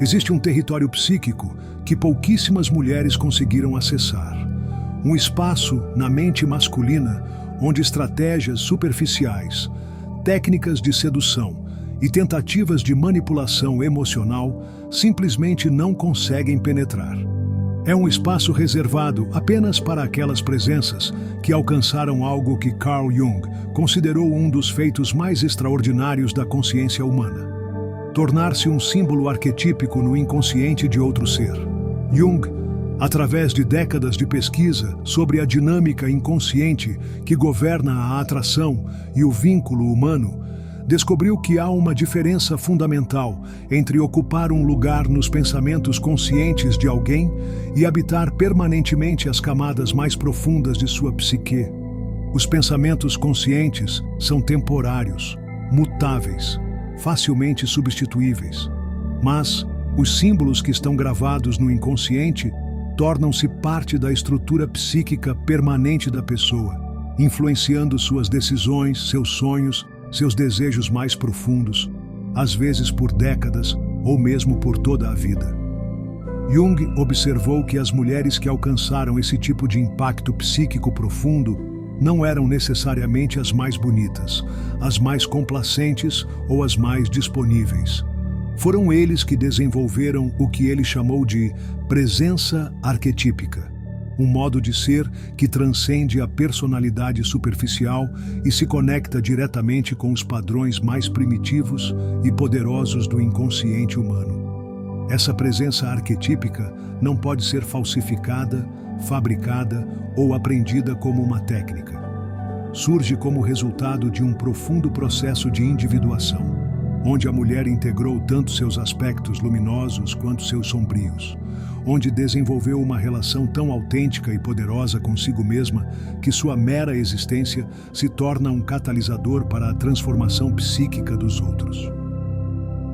Existe um território psíquico que pouquíssimas mulheres conseguiram acessar. Um espaço na mente masculina onde estratégias superficiais, técnicas de sedução e tentativas de manipulação emocional simplesmente não conseguem penetrar. É um espaço reservado apenas para aquelas presenças que alcançaram algo que Carl Jung considerou um dos feitos mais extraordinários da consciência humana: tornar-se um símbolo arquetípico no inconsciente de outro ser. Jung, através de décadas de pesquisa sobre a dinâmica inconsciente que governa a atração e o vínculo humano, descobriu que há uma diferença fundamental entre ocupar um lugar nos pensamentos conscientes de alguém e habitar permanentemente as camadas mais profundas de sua psique. Os pensamentos conscientes são temporários, mutáveis, facilmente substituíveis. Mas os símbolos que estão gravados no inconsciente tornam-se parte da estrutura psíquica permanente da pessoa, influenciando suas decisões, seus sonhos, seus desejos mais profundos, às vezes por décadas ou mesmo por toda a vida. Jung observou que as mulheres que alcançaram esse tipo de impacto psíquico profundo não eram necessariamente as mais bonitas, as mais complacentes ou as mais disponíveis. Foram eles que desenvolveram o que ele chamou de presença arquetípica, um modo de ser que transcende a personalidade superficial e se conecta diretamente com os padrões mais primitivos e poderosos do inconsciente humano. Essa presença arquetípica não pode ser falsificada, fabricada ou aprendida como uma técnica. Surge como resultado de um profundo processo de individuação, onde a mulher integrou tanto seus aspectos luminosos quanto seus sombrios, onde desenvolveu uma relação tão autêntica e poderosa consigo mesma que sua mera existência se torna um catalisador para a transformação psíquica dos outros.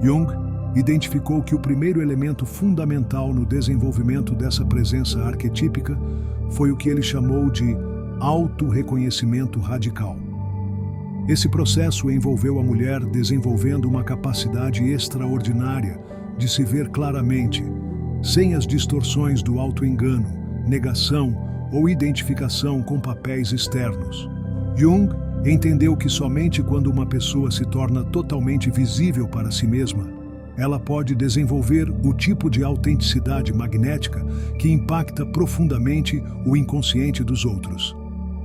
Jung identificou que o primeiro elemento fundamental no desenvolvimento dessa presença arquetípica foi o que ele chamou de auto-reconhecimento radical. Esse processo envolveu a mulher desenvolvendo uma capacidade extraordinária de se ver claramente, sem as distorções do auto-engano, negação ou identificação com papéis externos. Jung entendeu que somente quando uma pessoa se torna totalmente visível para si mesma, ela pode desenvolver o tipo de autenticidade magnética que impacta profundamente o inconsciente dos outros.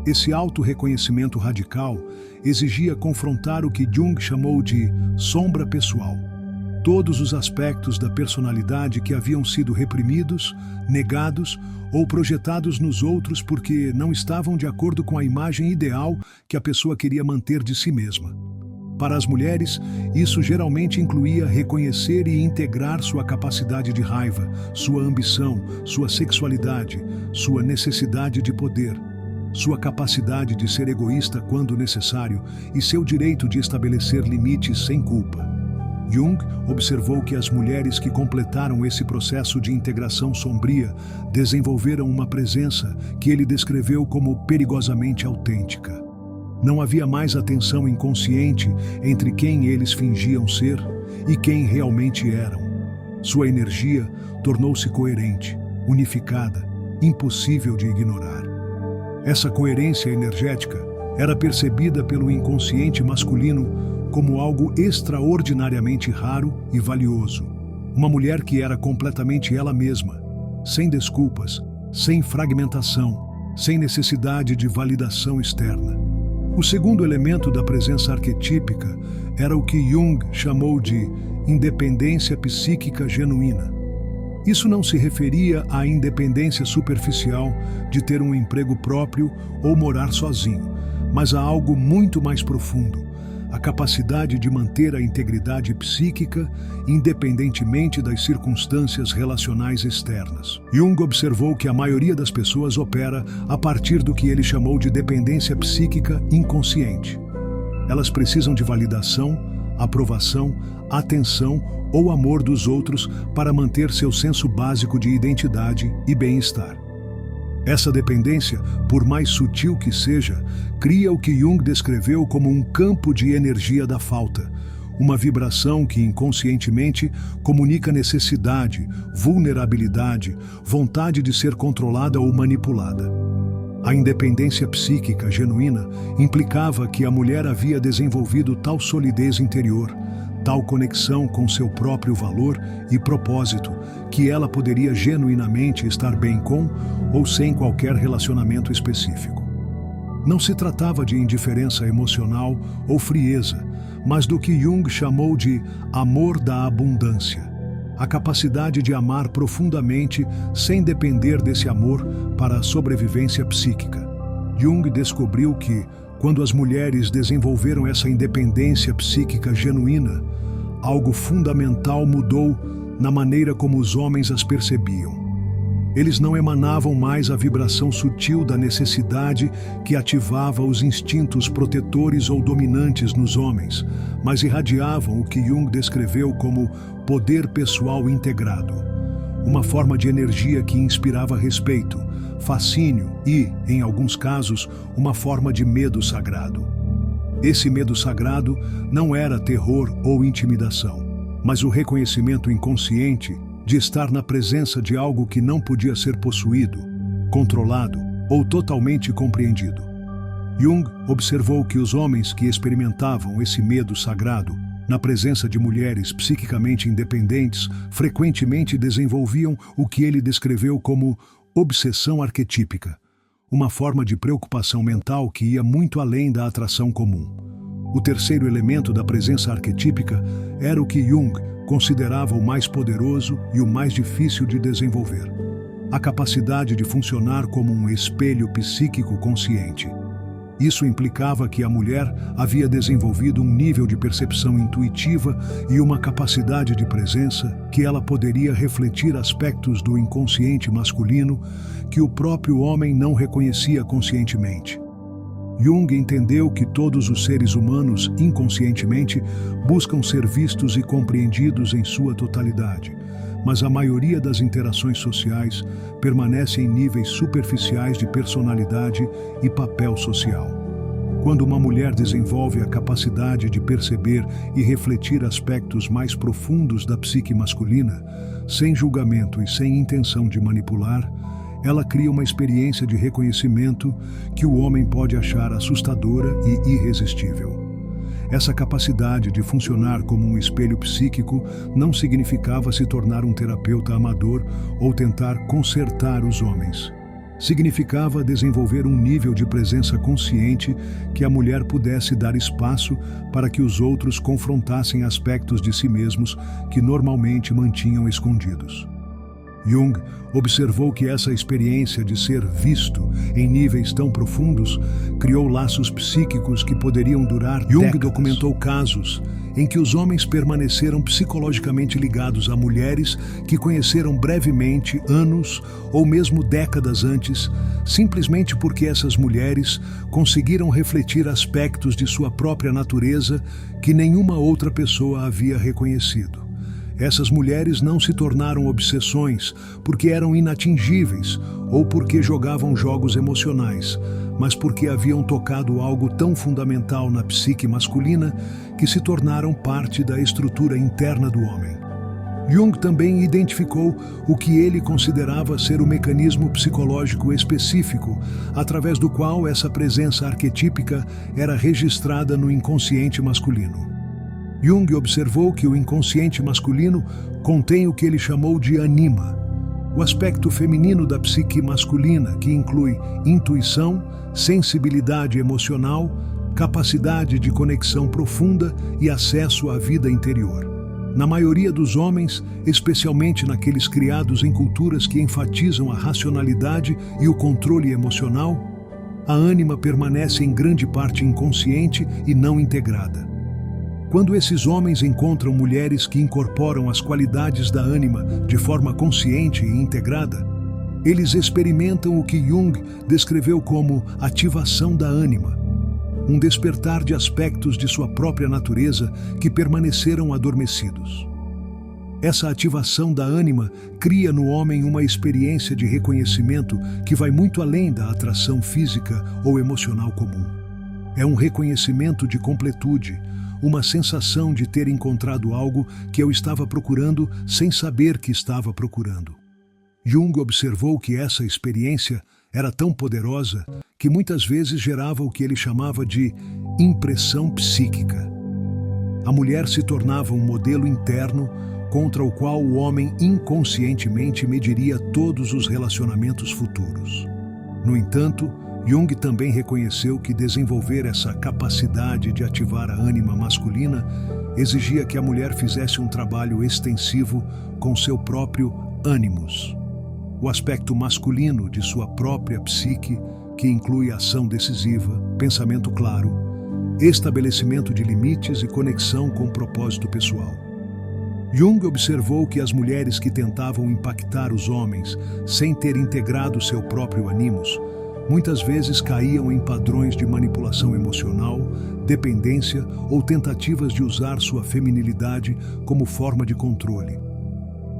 Esse auto-reconhecimento radical exigia confrontar o que Jung chamou de sombra pessoal. Todos os aspectos da personalidade que haviam sido reprimidos, negados ou projetados nos outros porque não estavam de acordo com a imagem ideal que a pessoa queria manter de si mesma. Para as mulheres, isso geralmente incluía reconhecer e integrar sua capacidade de raiva, sua ambição, sua sexualidade, sua necessidade de poder, sua capacidade de ser egoísta quando necessário e seu direito de estabelecer limites sem culpa. Jung observou que as mulheres que completaram esse processo de integração sombria desenvolveram uma presença que ele descreveu como perigosamente autêntica. Não havia mais a tensão inconsciente entre quem eles fingiam ser e quem realmente eram. Sua energia tornou-se coerente, unificada, impossível de ignorar. Essa coerência energética era percebida pelo inconsciente masculino como algo extraordinariamente raro e valioso. Uma mulher que era completamente ela mesma, sem desculpas, sem fragmentação, sem necessidade de validação externa. O segundo elemento da presença arquetípica era o que Jung chamou de independência psíquica genuína. Isso não se referia à independência superficial de ter um emprego próprio ou morar sozinho, mas a algo muito mais profundo: a capacidade de manter a integridade psíquica independentemente das circunstâncias relacionais externas. Jung observou que a maioria das pessoas opera a partir do que ele chamou de dependência psíquica inconsciente. Elas precisam de validação, aprovação, atenção ou amor dos outros para manter seu senso básico de identidade e bem-estar. Essa dependência, por mais sutil que seja, cria o que Jung descreveu como um campo de energia da falta, uma vibração que inconscientemente comunica necessidade, vulnerabilidade, vontade de ser controlada ou manipulada. A independência psíquica genuína implicava que a mulher havia desenvolvido tal solidez interior, tal conexão com seu próprio valor e propósito, que ela poderia genuinamente estar bem com ou sem qualquer relacionamento específico. Não se tratava de indiferença emocional ou frieza, mas do que Jung chamou de amor da abundância, a capacidade de amar profundamente sem depender desse amor para a sobrevivência psíquica. Jung descobriu que, quando as mulheres desenvolveram essa independência psíquica genuína, algo fundamental mudou na maneira como os homens as percebiam. Eles não emanavam mais a vibração sutil da necessidade que ativava os instintos protetores ou dominantes nos homens, mas irradiavam o que Jung descreveu como poder pessoal integrado, uma forma de energia que inspirava respeito, fascínio e, em alguns casos, uma forma de medo sagrado. Esse medo sagrado não era terror ou intimidação, mas o reconhecimento inconsciente de estar na presença de algo que não podia ser possuído, controlado ou totalmente compreendido. Jung observou que os homens que experimentavam esse medo sagrado na presença de mulheres psiquicamente independentes frequentemente desenvolviam o que ele descreveu como obsessão arquetípica, uma forma de preocupação mental que ia muito além da atração comum. O terceiro elemento da presença arquetípica era o que Jung considerava o mais poderoso e o mais difícil de desenvolver: a capacidade de funcionar como um espelho psíquico consciente. Isso implicava que a mulher havia desenvolvido um nível de percepção intuitiva e uma capacidade de presença que ela poderia refletir aspectos do inconsciente masculino que o próprio homem não reconhecia conscientemente. Jung entendeu que todos os seres humanos, inconscientemente, buscam ser vistos e compreendidos em sua totalidade, mas a maioria das interações sociais permanece em níveis superficiais de personalidade e papel social. Quando uma mulher desenvolve a capacidade de perceber e refletir aspectos mais profundos da psique masculina, sem julgamento e sem intenção de manipular, ela cria uma experiência de reconhecimento que o homem pode achar assustadora e irresistível. Essa capacidade de funcionar como um espelho psíquico não significava se tornar um terapeuta amador ou tentar consertar os homens. Significava desenvolver um nível de presença consciente que a mulher pudesse dar espaço para que os outros confrontassem aspectos de si mesmos que normalmente mantinham escondidos. Jung observou que essa experiência de ser visto em níveis tão profundos criou laços psíquicos que poderiam durar décadas. Jung documentou casos em que os homens permaneceram psicologicamente ligados a mulheres que conheceram brevemente, anos ou mesmo décadas antes, simplesmente porque essas mulheres conseguiram refletir aspectos de sua própria natureza que nenhuma outra pessoa havia reconhecido. Essas mulheres não se tornaram obsessões porque eram inatingíveis ou porque jogavam jogos emocionais, mas porque haviam tocado algo tão fundamental na psique masculina que se tornaram parte da estrutura interna do homem. Jung também identificou o que ele considerava ser o mecanismo psicológico específico, através do qual essa presença arquetípica era registrada no inconsciente masculino. Jung observou que o inconsciente masculino contém o que ele chamou de anima, o aspecto feminino da psique masculina, que inclui intuição, sensibilidade emocional, capacidade de conexão profunda e acesso à vida interior. Na maioria dos homens, especialmente naqueles criados em culturas que enfatizam a racionalidade e o controle emocional, a ânima permanece em grande parte inconsciente e não integrada. Quando esses homens encontram mulheres que incorporam as qualidades da ânima de forma consciente e integrada, eles experimentam o que Jung descreveu como ativação da ânima, um despertar de aspectos de sua própria natureza que permaneceram adormecidos. Essa ativação da ânima cria no homem uma experiência de reconhecimento que vai muito além da atração física ou emocional comum. É um reconhecimento de completude, uma sensação de ter encontrado algo que eu estava procurando sem saber que estava procurando. Jung observou que essa experiência era tão poderosa que muitas vezes gerava o que ele chamava de impressão psíquica. A mulher se tornava um modelo interno contra o qual o homem inconscientemente mediria todos os relacionamentos futuros. No entanto, Jung também reconheceu que desenvolver essa capacidade de ativar a ânima masculina exigia que a mulher fizesse um trabalho extensivo com seu próprio ânimos, o aspecto masculino de sua própria psique, que inclui ação decisiva, pensamento claro, estabelecimento de limites e conexão com o propósito pessoal. Jung observou que as mulheres que tentavam impactar os homens sem ter integrado seu próprio ânimos, muitas vezes caíam em padrões de manipulação emocional, dependência ou tentativas de usar sua feminilidade como forma de controle.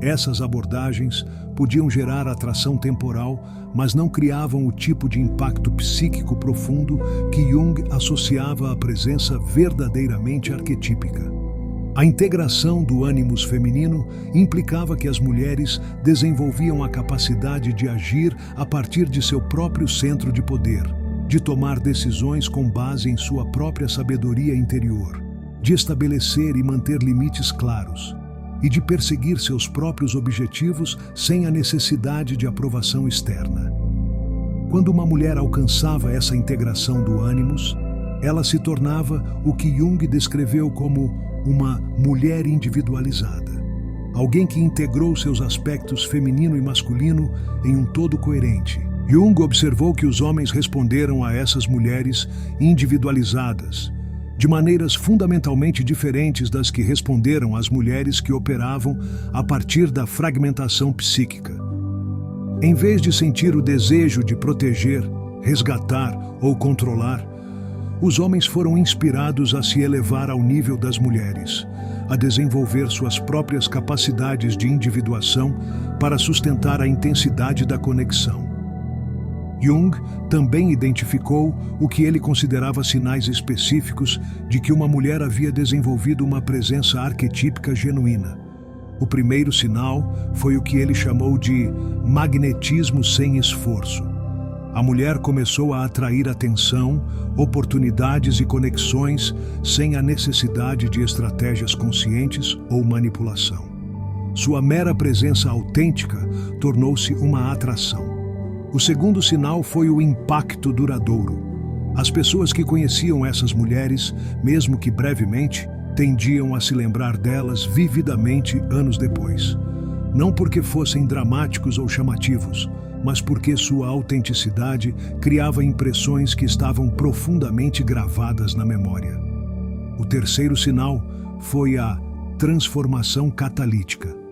Essas abordagens podiam gerar atração temporal, mas não criavam o tipo de impacto psíquico profundo que Jung associava à presença verdadeiramente arquetípica. A integração do ânimos feminino implicava que as mulheres desenvolviam a capacidade de agir a partir de seu próprio centro de poder, de tomar decisões com base em sua própria sabedoria interior, de estabelecer e manter limites claros, e de perseguir seus próprios objetivos sem a necessidade de aprovação externa. Quando uma mulher alcançava essa integração do ânimos, ela se tornava o que Jung descreveu como uma mulher individualizada, alguém que integrou seus aspectos feminino e masculino em um todo coerente. Jung observou que os homens responderam a essas mulheres individualizadas, de maneiras fundamentalmente diferentes das que responderam às mulheres que operavam a partir da fragmentação psíquica. Em vez de sentir o desejo de proteger, resgatar ou controlar, os homens foram inspirados a se elevar ao nível das mulheres, a desenvolver suas próprias capacidades de individuação para sustentar a intensidade da conexão. Jung também identificou o que ele considerava sinais específicos de que uma mulher havia desenvolvido uma presença arquetípica genuína. O primeiro sinal foi o que ele chamou de magnetismo sem esforço. A mulher começou a atrair atenção, oportunidades e conexões sem a necessidade de estratégias conscientes ou manipulação. Sua mera presença autêntica tornou-se uma atração. O segundo sinal foi o impacto duradouro. As pessoas que conheciam essas mulheres, mesmo que brevemente, tendiam a se lembrar delas vividamente anos depois. Não porque fossem dramáticos ou chamativos, mas porque sua autenticidade criava impressões que estavam profundamente gravadas na memória. O terceiro sinal foi a transformação catalítica.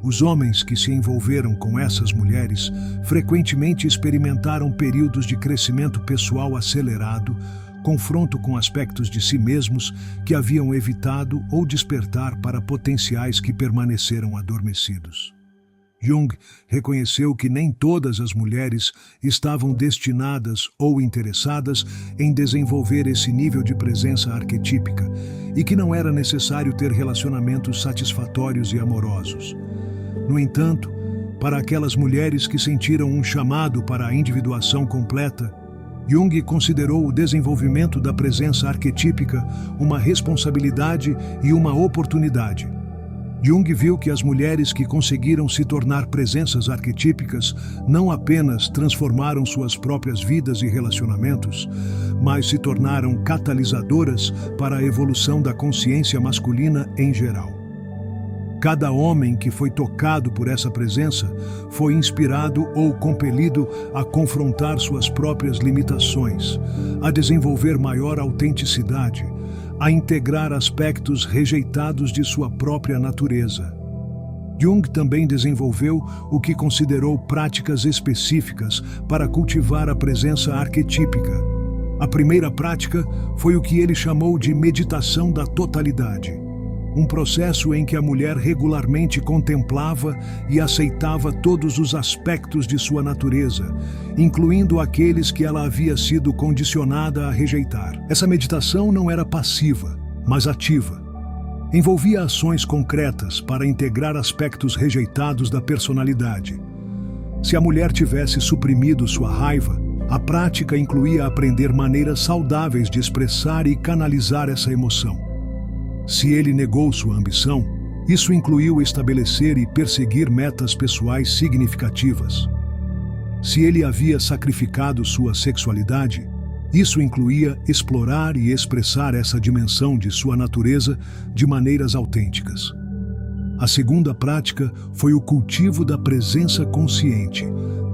Os homens que se envolveram com essas mulheres frequentemente experimentaram períodos de crescimento pessoal acelerado, confronto com aspectos de si mesmos que haviam evitado ou despertar para potenciais que permaneceram adormecidos. Jung reconheceu que nem todas as mulheres estavam destinadas ou interessadas em desenvolver esse nível de presença arquetípica e que não era necessário ter relacionamentos satisfatórios e amorosos. No entanto, para aquelas mulheres que sentiram um chamado para a individuação completa, Jung considerou o desenvolvimento da presença arquetípica uma responsabilidade e uma oportunidade. Jung viu que as mulheres que conseguiram se tornar presenças arquetípicas não apenas transformaram suas próprias vidas e relacionamentos, mas se tornaram catalisadoras para a evolução da consciência masculina em geral. Cada homem que foi tocado por essa presença foi inspirado ou compelido a confrontar suas próprias limitações, a desenvolver maior autenticidade, a integrar aspectos rejeitados de sua própria natureza. Jung também desenvolveu o que considerou práticas específicas para cultivar a presença arquetípica. A primeira prática foi o que ele chamou de meditação da totalidade, um processo em que a mulher regularmente contemplava e aceitava todos os aspectos de sua natureza, incluindo aqueles que ela havia sido condicionada a rejeitar. Essa meditação não era passiva, mas ativa. Envolvia ações concretas para integrar aspectos rejeitados da personalidade. Se a mulher tivesse suprimido sua raiva, a prática incluía aprender maneiras saudáveis de expressar e canalizar essa emoção. Se ele negou sua ambição, isso incluiu estabelecer e perseguir metas pessoais significativas. Se ele havia sacrificado sua sexualidade, isso incluía explorar e expressar essa dimensão de sua natureza de maneiras autênticas. A segunda prática foi o cultivo da presença consciente,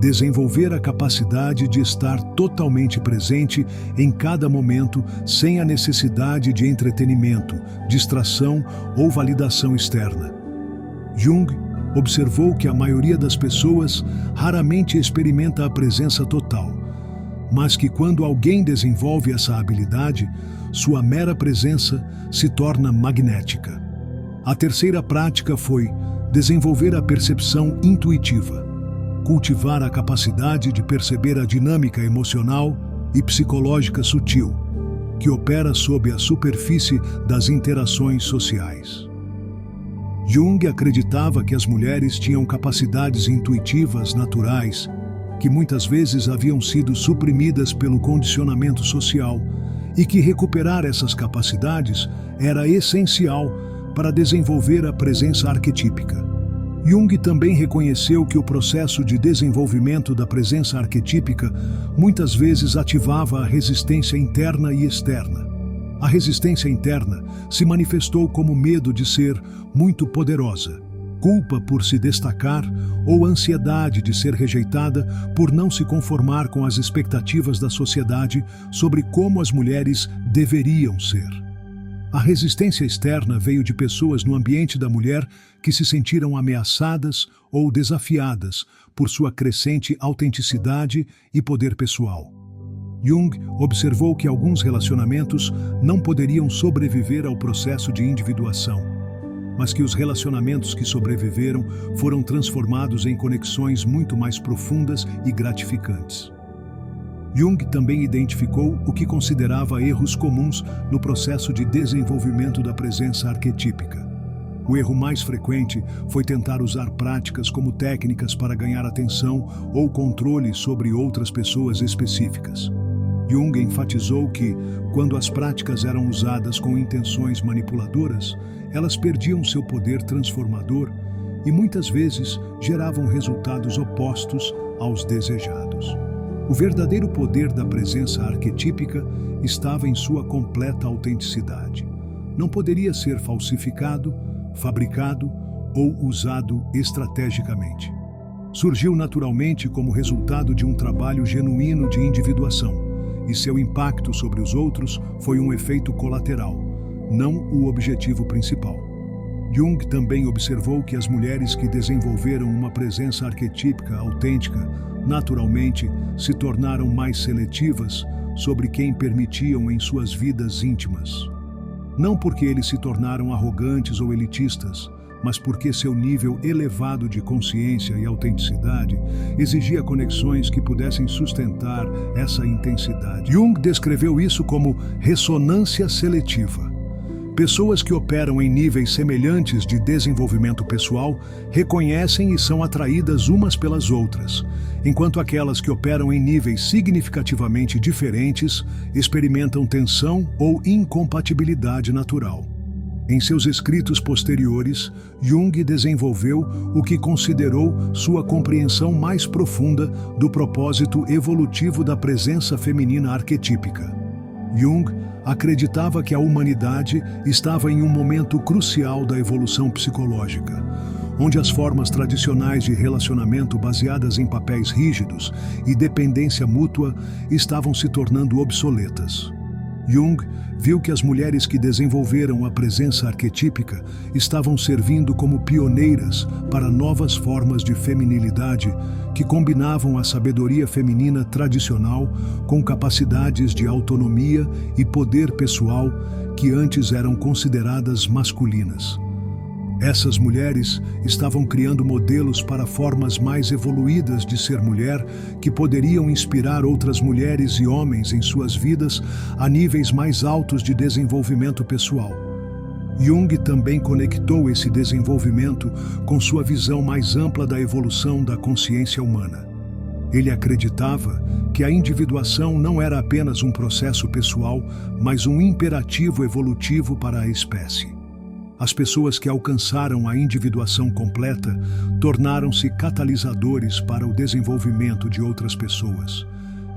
desenvolver a capacidade de estar totalmente presente em cada momento sem a necessidade de entretenimento, distração ou validação externa. Jung observou que a maioria das pessoas raramente experimenta a presença total, mas que quando alguém desenvolve essa habilidade, sua mera presença se torna magnética. A terceira prática foi desenvolver a percepção intuitiva, cultivar a capacidade de perceber a dinâmica emocional e psicológica sutil, que opera sob a superfície das interações sociais. Jung acreditava que as mulheres tinham capacidades intuitivas naturais, que muitas vezes haviam sido suprimidas pelo condicionamento social, e que recuperar essas capacidades era essencial para desenvolver a presença arquetípica. Jung também reconheceu que o processo de desenvolvimento da presença arquetípica muitas vezes ativava a resistência interna e externa. A resistência interna se manifestou como medo de ser muito poderosa, culpa por se destacar ou ansiedade de ser rejeitada por não se conformar com as expectativas da sociedade sobre como as mulheres deveriam ser. A resistência externa veio de pessoas no ambiente da mulher que se sentiram ameaçadas ou desafiadas por sua crescente autenticidade e poder pessoal. Jung observou que alguns relacionamentos não poderiam sobreviver ao processo de individuação, mas que os relacionamentos que sobreviveram foram transformados em conexões muito mais profundas e gratificantes. Jung também identificou o que considerava erros comuns no processo de desenvolvimento da presença arquetípica. O erro mais frequente foi tentar usar práticas como técnicas para ganhar atenção ou controle sobre outras pessoas específicas. Jung enfatizou que, quando as práticas eram usadas com intenções manipuladoras, elas perdiam seu poder transformador e muitas vezes geravam resultados opostos aos desejados. O verdadeiro poder da presença arquetípica estava em sua completa autenticidade. Não poderia ser falsificado, fabricado ou usado estrategicamente. Surgiu naturalmente como resultado de um trabalho genuíno de individuação, e seu impacto sobre os outros foi um efeito colateral, não o objetivo principal. Jung também observou que as mulheres que desenvolveram uma presença arquetípica autêntica naturalmente se tornaram mais seletivas sobre quem permitiam em suas vidas íntimas. Não porque eles se tornaram arrogantes ou elitistas, mas porque seu nível elevado de consciência e autenticidade exigia conexões que pudessem sustentar essa intensidade. Jung descreveu isso como ressonância seletiva. Pessoas que operam em níveis semelhantes de desenvolvimento pessoal reconhecem e são atraídas umas pelas outras, enquanto aquelas que operam em níveis significativamente diferentes experimentam tensão ou incompatibilidade natural. Em seus escritos posteriores, Jung desenvolveu o que considerou sua compreensão mais profunda do propósito evolutivo da presença feminina arquetípica. Jung acreditava que a humanidade estava em um momento crucial da evolução psicológica, onde as formas tradicionais de relacionamento baseadas em papéis rígidos e dependência mútua estavam se tornando obsoletas. Jung viu que as mulheres que desenvolveram a presença arquetípica estavam servindo como pioneiras para novas formas de feminilidade que combinavam a sabedoria feminina tradicional com capacidades de autonomia e poder pessoal que antes eram consideradas masculinas. Essas mulheres estavam criando modelos para formas mais evoluídas de ser mulher que poderiam inspirar outras mulheres e homens em suas vidas a níveis mais altos de desenvolvimento pessoal. Jung também conectou esse desenvolvimento com sua visão mais ampla da evolução da consciência humana. Ele acreditava que a individuação não era apenas um processo pessoal, mas um imperativo evolutivo para a espécie. As pessoas que alcançaram a individuação completa tornaram-se catalisadores para o desenvolvimento de outras pessoas,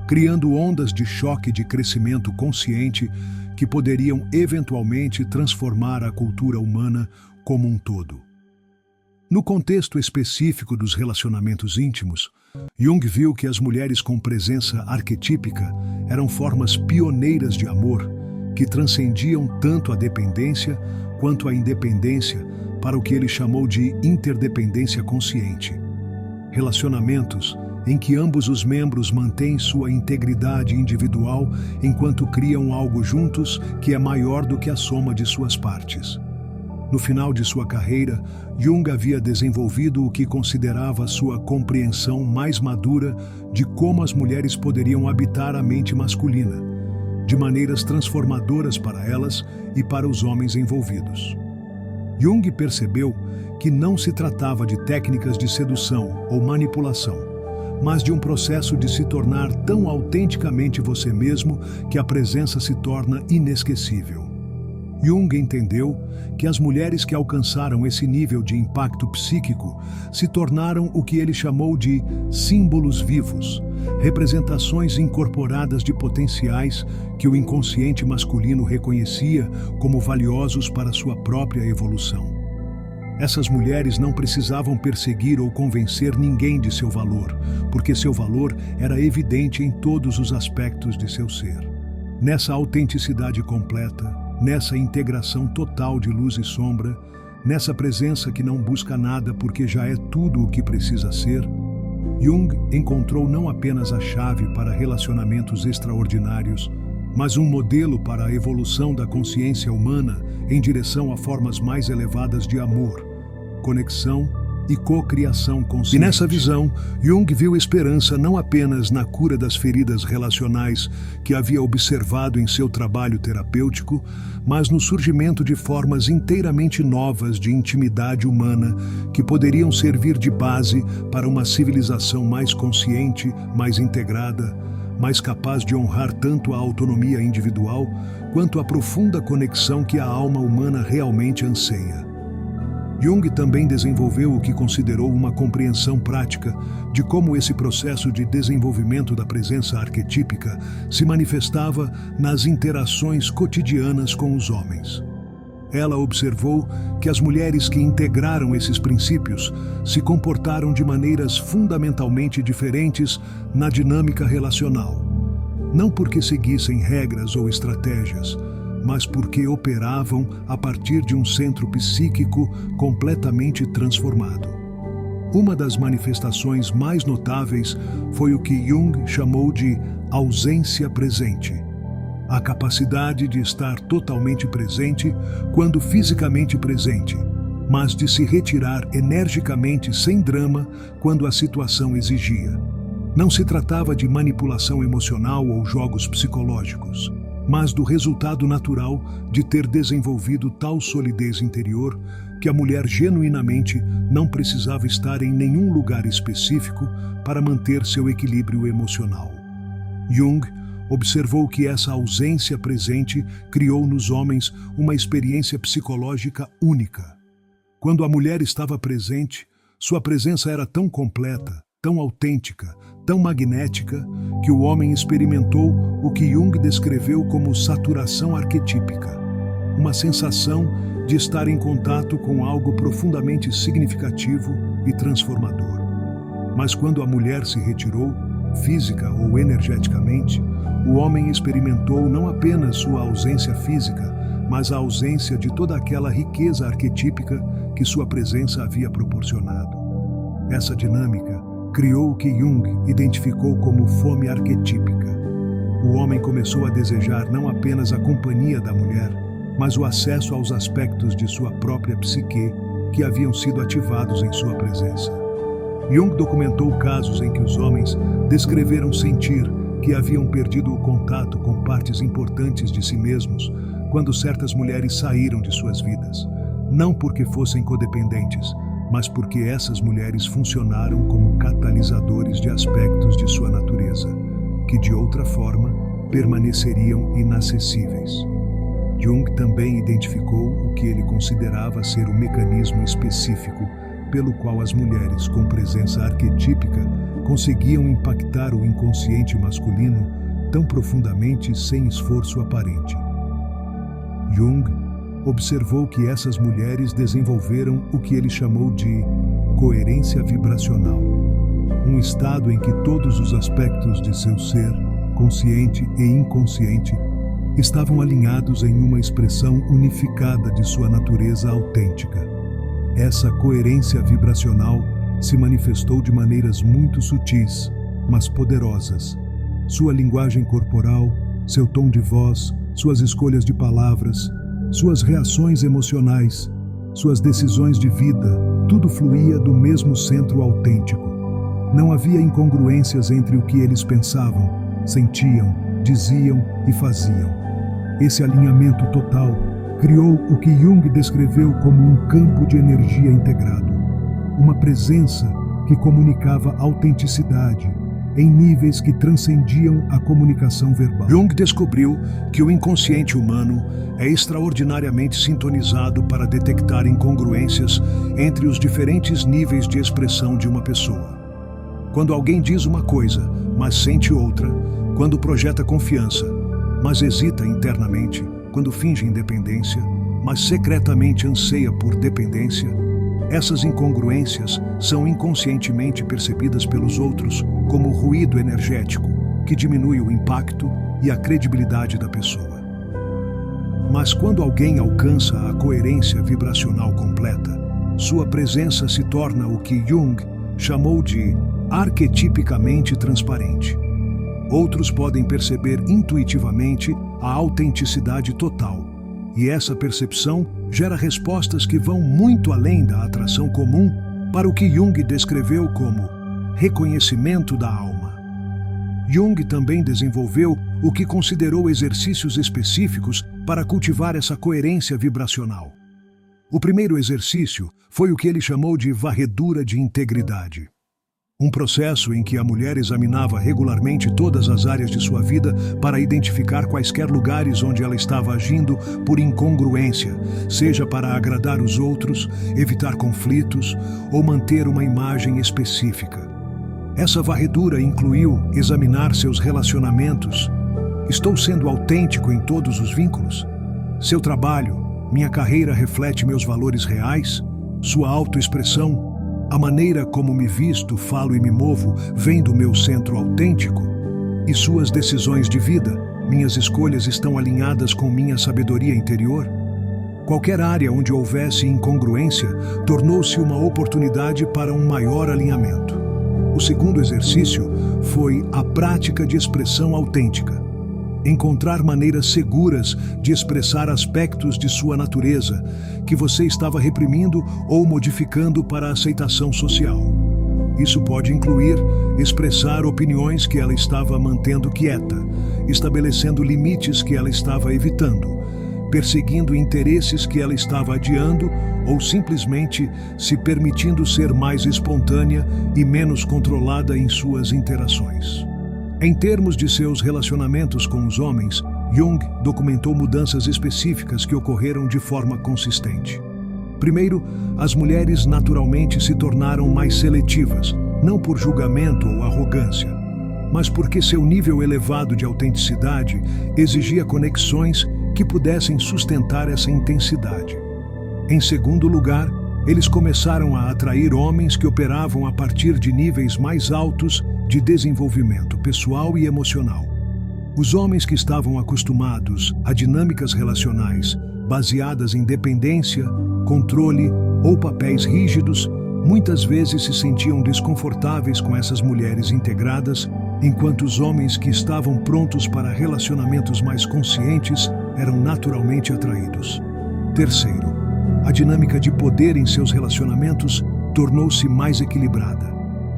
criando ondas de choque de crescimento consciente que poderiam eventualmente transformar a cultura humana como um todo. No contexto específico dos relacionamentos íntimos, Jung viu que as mulheres com presença arquetípica eram formas pioneiras de amor que transcendiam tanto a dependência quanto a independência para o que ele chamou de interdependência consciente. Relacionamentos em que ambos os membros mantêm sua integridade individual enquanto criam algo juntos que é maior do que a soma de suas partes. No final de sua carreira, Jung havia desenvolvido o que considerava sua compreensão mais madura de como as mulheres poderiam habitar a mente masculina, de maneiras transformadoras para elas e para os homens envolvidos. Jung percebeu que não se tratava de técnicas de sedução ou manipulação, mas de um processo de se tornar tão autenticamente você mesmo que a presença se torna inesquecível. Jung entendeu que as mulheres que alcançaram esse nível de impacto psíquico se tornaram o que ele chamou de símbolos vivos, representações incorporadas de potenciais que o inconsciente masculino reconhecia como valiosos para sua própria evolução. Essas mulheres não precisavam perseguir ou convencer ninguém de seu valor, porque seu valor era evidente em todos os aspectos de seu ser. Nessa autenticidade completa, nessa integração total de luz e sombra, nessa presença que não busca nada porque já é tudo o que precisa ser, Jung encontrou não apenas a chave para relacionamentos extraordinários, mas um modelo para a evolução da consciência humana em direção a formas mais elevadas de amor, conexão e cocriação consciente. E nessa visão, Jung viu esperança não apenas na cura das feridas relacionais que havia observado em seu trabalho terapêutico, mas no surgimento de formas inteiramente novas de intimidade humana que poderiam servir de base para uma civilização mais consciente, mais integrada, mais capaz de honrar tanto a autonomia individual quanto a profunda conexão que a alma humana realmente anseia. Jung também desenvolveu o que considerou uma compreensão prática de como esse processo de desenvolvimento da presença arquetípica se manifestava nas interações cotidianas com os homens. Ela observou que as mulheres que integraram esses princípios se comportaram de maneiras fundamentalmente diferentes na dinâmica relacional, não porque seguissem regras ou estratégias, mas porque operavam a partir de um centro psíquico completamente transformado. Uma das manifestações mais notáveis foi o que Jung chamou de ausência presente. A capacidade de estar totalmente presente quando fisicamente presente, mas de se retirar energicamente sem drama quando a situação exigia. Não se tratava de manipulação emocional ou jogos psicológicos, mas do resultado natural de ter desenvolvido tal solidez interior que a mulher genuinamente não precisava estar em nenhum lugar específico para manter seu equilíbrio emocional. Jung observou que essa ausência presente criou nos homens uma experiência psicológica única. Quando a mulher estava presente, sua presença era tão completa, tão autêntica, tão magnética, que o homem experimentou o que Jung descreveu como saturação arquetípica, uma sensação de estar em contato com algo profundamente significativo e transformador. Mas quando a mulher se retirou, física ou energeticamente, o homem experimentou não apenas sua ausência física, mas a ausência de toda aquela riqueza arquetípica que sua presença havia proporcionado. Essa dinâmica criou o que Jung identificou como fome arquetípica. O homem começou a desejar não apenas a companhia da mulher, mas o acesso aos aspectos de sua própria psique que haviam sido ativados em sua presença. Jung documentou casos em que os homens descreveram sentir que haviam perdido o contato com partes importantes de si mesmos quando certas mulheres saíram de suas vidas, não porque fossem codependentes, mas porque essas mulheres funcionaram como catalisadores de aspectos de sua natureza, que de outra forma permaneceriam inacessíveis. Jung também identificou o que ele considerava ser o mecanismo específico pelo qual as mulheres com presença arquetípica conseguiam impactar o inconsciente masculino tão profundamente sem esforço aparente. Jung observou que essas mulheres desenvolveram o que ele chamou de coerência vibracional, um estado em que todos os aspectos de seu ser, consciente e inconsciente, estavam alinhados em uma expressão unificada de sua natureza autêntica. Essa coerência vibracional se manifestou de maneiras muito sutis, mas poderosas. Sua linguagem corporal, seu tom de voz, suas escolhas de palavras, suas reações emocionais, suas decisões de vida, tudo fluía do mesmo centro autêntico. Não havia incongruências entre o que eles pensavam, sentiam, diziam e faziam. Esse alinhamento total criou o que Jung descreveu como um campo de energia integrado, uma presença que comunicava autenticidade em níveis que transcendiam a comunicação verbal. Jung descobriu que o inconsciente humano é extraordinariamente sintonizado para detectar incongruências entre os diferentes níveis de expressão de uma pessoa. Quando alguém diz uma coisa, mas sente outra, quando projeta confiança, mas hesita internamente, quando finge independência, mas secretamente anseia por dependência, essas incongruências são inconscientemente percebidas pelos outros como ruído energético que diminui o impacto e a credibilidade da pessoa. Mas quando alguém alcança a coerência vibracional completa, sua presença se torna o que Jung chamou de arquetipicamente transparente. Outros podem perceber intuitivamente a autenticidade total, e essa percepção gera respostas que vão muito além da atração comum para o que Jung descreveu como reconhecimento da alma. Jung também desenvolveu o que considerou exercícios específicos para cultivar essa coerência vibracional. O primeiro exercício foi o que ele chamou de varredura de integridade. Um processo em que a mulher examinava regularmente todas as áreas de sua vida para identificar quaisquer lugares onde ela estava agindo por incongruência, seja para agradar os outros, evitar conflitos ou manter uma imagem específica. Essa varredura incluiu examinar seus relacionamentos. Estou sendo autêntico em todos os vínculos? Seu trabalho, minha carreira reflete meus valores reais? Sua autoexpressão? A maneira como me visto, falo e me movo vem do meu centro autêntico? E suas decisões de vida, minhas escolhas estão alinhadas com minha sabedoria interior? Qualquer área onde houvesse incongruência tornou-se uma oportunidade para um maior alinhamento. O segundo exercício foi a prática de expressão autêntica. Encontrar maneiras seguras de expressar aspectos de sua natureza que você estava reprimindo ou modificando para a aceitação social. Isso pode incluir expressar opiniões que ela estava mantendo quieta, estabelecendo limites que ela estava evitando, perseguindo interesses que ela estava adiando ou simplesmente se permitindo ser mais espontânea e menos controlada em suas interações. Em termos de seus relacionamentos com os homens, Jung documentou mudanças específicas que ocorreram de forma consistente. Primeiro, as mulheres naturalmente se tornaram mais seletivas, não por julgamento ou arrogância, mas porque seu nível elevado de autenticidade exigia conexões que pudessem sustentar essa intensidade. Em segundo lugar, eles começaram a atrair homens que operavam a partir de níveis mais altos de desenvolvimento pessoal e emocional. Os homens que estavam acostumados a dinâmicas relacionais baseadas em dependência, controle ou papéis rígidos, muitas vezes se sentiam desconfortáveis com essas mulheres integradas, enquanto os homens que estavam prontos para relacionamentos mais conscientes eram naturalmente atraídos. Terceiro, a dinâmica de poder em seus relacionamentos tornou-se mais equilibrada.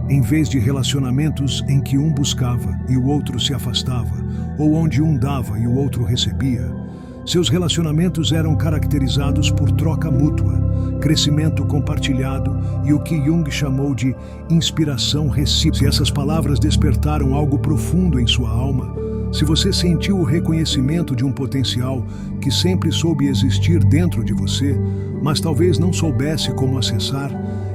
Em vez de relacionamentos em que um buscava e o outro se afastava, ou onde um dava e o outro recebia, seus relacionamentos eram caracterizados por troca mútua, crescimento compartilhado e o que Jung chamou de inspiração recíproca. Se essas palavras despertaram algo profundo em sua alma, se você sentiu o reconhecimento de um potencial que sempre soube existir dentro de você, mas talvez não soubesse como acessar,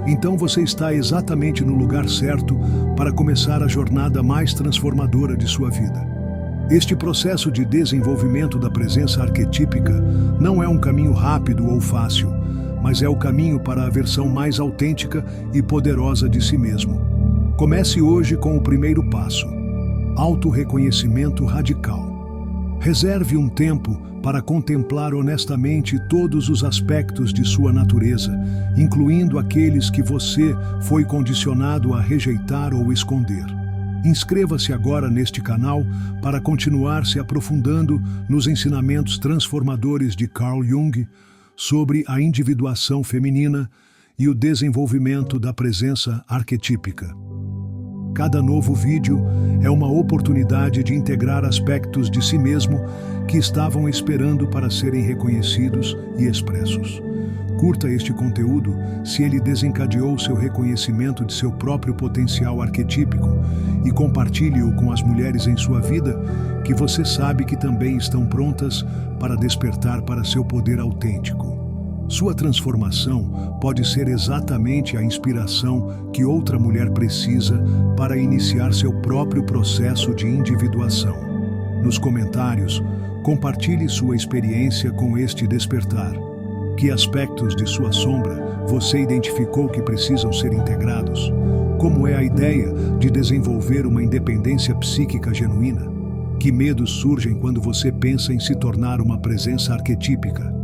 então você está exatamente no lugar certo para começar a jornada mais transformadora de sua vida. Este processo de desenvolvimento da presença arquetípica não é um caminho rápido ou fácil, mas é o caminho para a versão mais autêntica e poderosa de si mesmo. Comece hoje com o primeiro passo: autorreconhecimento radical. Reserve um tempo para contemplar honestamente todos os aspectos de sua natureza, incluindo aqueles que você foi condicionado a rejeitar ou esconder. Inscreva-se agora neste canal para continuar se aprofundando nos ensinamentos transformadores de Carl Jung sobre a individuação feminina e o desenvolvimento da presença arquetípica. Cada novo vídeo é uma oportunidade de integrar aspectos de si mesmo que estavam esperando para serem reconhecidos e expressos. Curta este conteúdo se ele desencadeou seu reconhecimento de seu próprio potencial arquetípico e compartilhe-o com as mulheres em sua vida que você sabe que também estão prontas para despertar para seu poder autêntico. Sua transformação pode ser exatamente a inspiração que outra mulher precisa para iniciar seu próprio processo de individuação. Nos comentários, compartilhe sua experiência com este despertar. Que aspectos de sua sombra você identificou que precisam ser integrados? Como é a ideia de desenvolver uma independência psíquica genuína? Que medos surgem quando você pensa em se tornar uma presença arquetípica?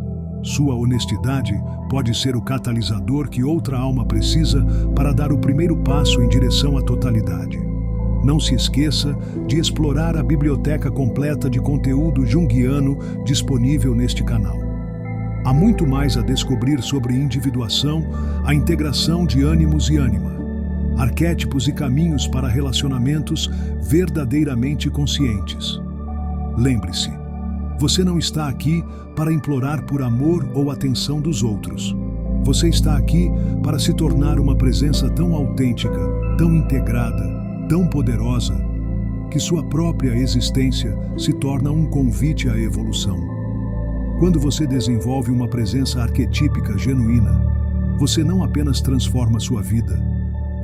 Sua honestidade pode ser o catalisador que outra alma precisa para dar o primeiro passo em direção à totalidade. Não se esqueça de explorar a biblioteca completa de conteúdo junguiano disponível neste canal. Há muito mais a descobrir sobre individuação, a integração de ânimos e ânima, arquétipos e caminhos para relacionamentos verdadeiramente conscientes. Lembre-se, você não está aqui para implorar por amor ou atenção dos outros. Você está aqui para se tornar uma presença tão autêntica, tão integrada, tão poderosa, que sua própria existência se torna um convite à evolução. Quando você desenvolve uma presença arquetípica genuína, você não apenas transforma sua vida,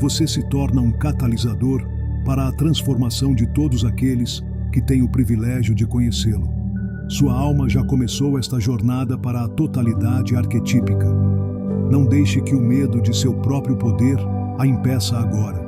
você se torna um catalisador para a transformação de todos aqueles que têm o privilégio de conhecê-lo. Sua alma já começou esta jornada para a totalidade arquetípica. Não deixe que o medo de seu próprio poder a impeça agora.